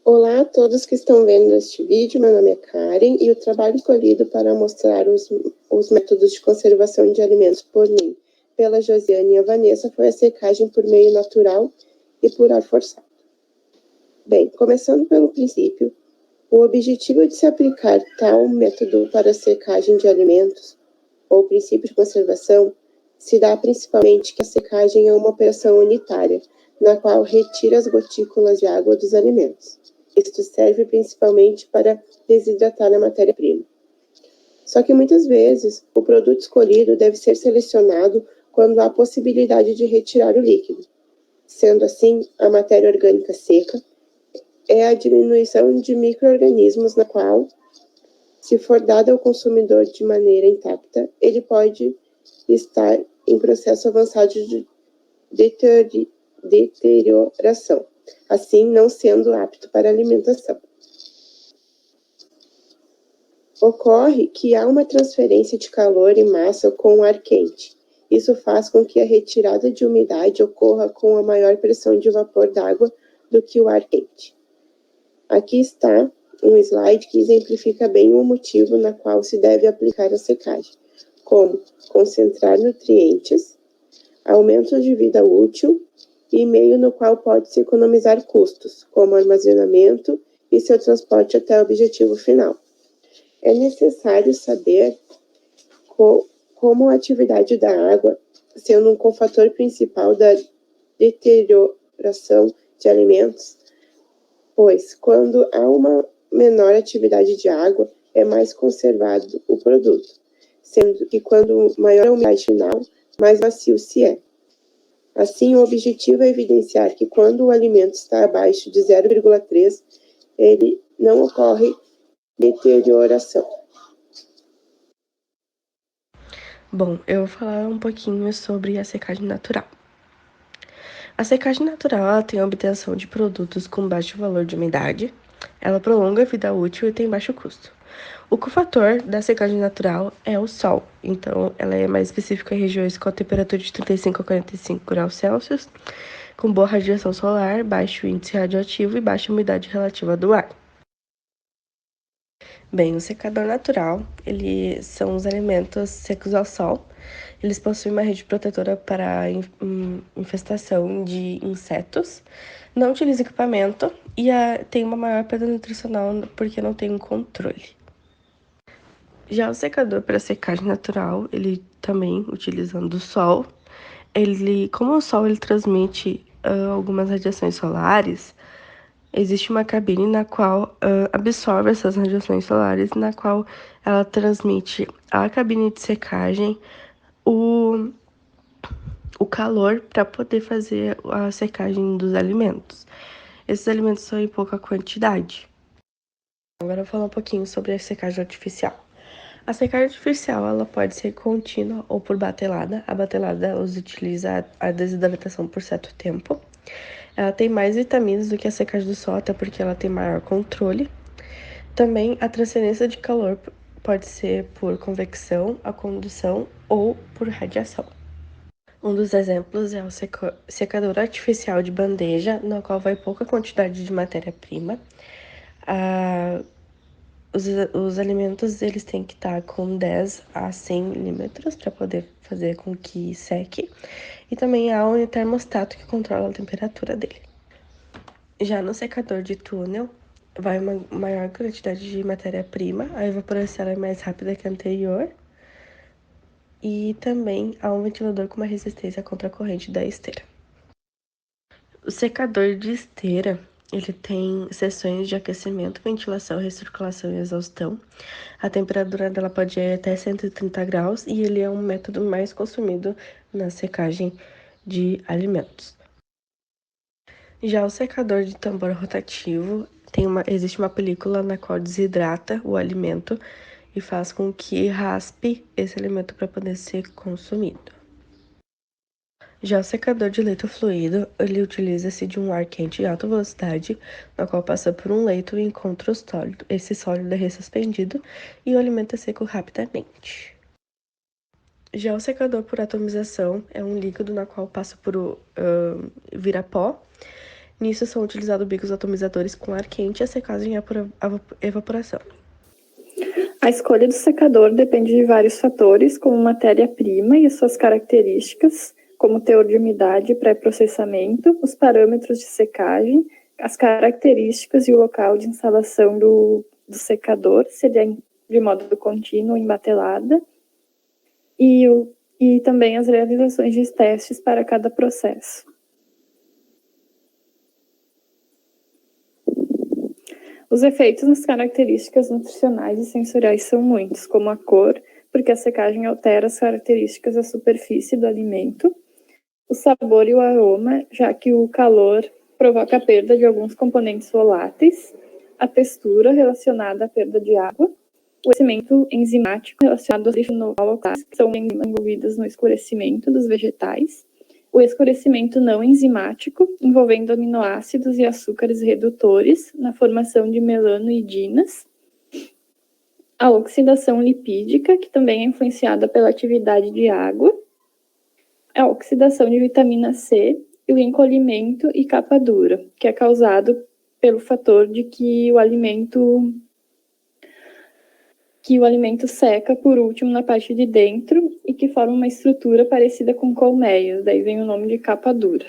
Olá a todos que estão vendo este vídeo, meu nome é Karen e o trabalho escolhido para mostrar os métodos de conservação de alimentos por mim, pela Josiane e a Vanessa, foi a secagem por meio natural e por ar forçado. Bem, começando pelo princípio, o objetivo de se aplicar tal método para a secagem de alimentos, ou princípio de conservação, se dá principalmente que a secagem é uma operação unitária, na qual retira as gotículas de água dos alimentos. Isto serve principalmente para desidratar a matéria-prima. Só que muitas vezes o produto escolhido deve ser selecionado quando há possibilidade de retirar o líquido. Sendo assim, a matéria orgânica seca é a diminuição de micro-organismos na qual, se for dada ao consumidor de maneira intacta, ele pode estar em processo avançado de deterioração, assim não sendo apto para alimentação. Ocorre que há uma transferência de calor e massa com o ar quente. Isso faz com que a retirada de umidade ocorra com a maior pressão de vapor d'água do que o ar quente. Aqui está um slide que exemplifica bem o motivo na qual se deve aplicar a secagem, como concentrar nutrientes, aumento de vida útil e meio no qual pode-se economizar custos, como armazenamento e seu transporte até o objetivo final. É necessário saber como a atividade da água, sendo um cofator principal da deterioração de alimentos, pois quando há uma menor atividade de água, é mais conservado o produto, sendo que quando maior a umidade final, mais macio se é. Assim, o objetivo é evidenciar que quando o alimento está abaixo de 0,3, ele não ocorre deterioração. Bom, eu vou falar um pouquinho sobre a secagem natural. A secagem natural ela tem a obtenção de produtos com baixo valor de umidade, ela prolonga a vida útil e tem baixo custo. O cofator da secagem natural é o sol, então ela é mais específica em regiões com a temperatura de 35 a 45 graus Celsius, com boa radiação solar, baixo índice radioativo e baixa umidade relativa do ar. Bem, o secador natural, eles são os alimentos secos ao sol. Eles possuem uma rede protetora para infestação de insetos, não utiliza equipamento e tem uma maior perda nutricional porque não tem um controle. Já o secador para secagem natural, ele também utilizando o sol. Como o sol ele transmite algumas radiações solares, existe uma cabine na qual absorve essas radiações solares, na qual ela transmite à cabine de secagem o calor para poder fazer a secagem dos alimentos. Esses alimentos são em pouca quantidade. Agora eu vou falar um pouquinho sobre a secagem artificial. A secagem artificial ela pode ser contínua ou por batelada. A batelada ela utiliza a desidratação por certo tempo. Ela tem mais vitaminas do que a secagem do sol, até porque ela tem maior controle. Também a transferência de calor pode ser por convecção, a condução ou por radiação. Um dos exemplos é o secador artificial de bandeja, no qual vai pouca quantidade de matéria-prima. Os alimentos eles têm que estar com 10 a 100 milímetros para poder fazer com que seque. E também há um termostato que controla a temperatura dele. Já no secador de túnel, vai uma maior quantidade de matéria-prima, a evaporação é mais rápida que a anterior. E também há um ventilador com uma resistência contra a corrente da esteira. O secador de esteira, ele tem seções de aquecimento, ventilação, recirculação e exaustão. A temperatura dela pode ir até 130 graus e ele é um método mais consumido na secagem de alimentos. Já o secador de tambor rotativo, existe uma película na qual desidrata o alimento e faz com que raspe esse alimento para poder ser consumido. Já o secador de leito fluido, ele utiliza-se de um ar quente de alta velocidade, na qual passa por um leito e encontra o sólido. Esse sólido é ressuspendido e o alimento é seco rapidamente. Já o secador por atomização é um líquido na qual passa por vira pó. Nisso são utilizados bicos atomizadores com ar quente e a secagem é por evaporação. A escolha do secador depende de vários fatores, como matéria-prima e suas características, como teor de umidade e pré-processamento, os parâmetros de secagem, as características e o local de instalação do secador, se ele é de modo contínuo ou em batelada, e também as realizações de testes para cada processo. Os efeitos nas características nutricionais e sensoriais são muitos, como a cor, porque a secagem altera as características da superfície do alimento, o sabor e o aroma, já que o calor provoca a perda de alguns componentes voláteis, a textura relacionada à perda de água, o crescimento enzimático relacionado aos lifonolactases, que são envolvidas no escurecimento dos vegetais, o escurecimento não enzimático, envolvendo aminoácidos e açúcares redutores na formação de melanoidinas, a oxidação lipídica, que também é influenciada pela atividade de água, a oxidação de vitamina C e o encolhimento e capa dura, que é causado pelo fator de que o alimento seca por último na parte de dentro e que forma uma estrutura parecida com colmeias, daí vem o nome de capa dura.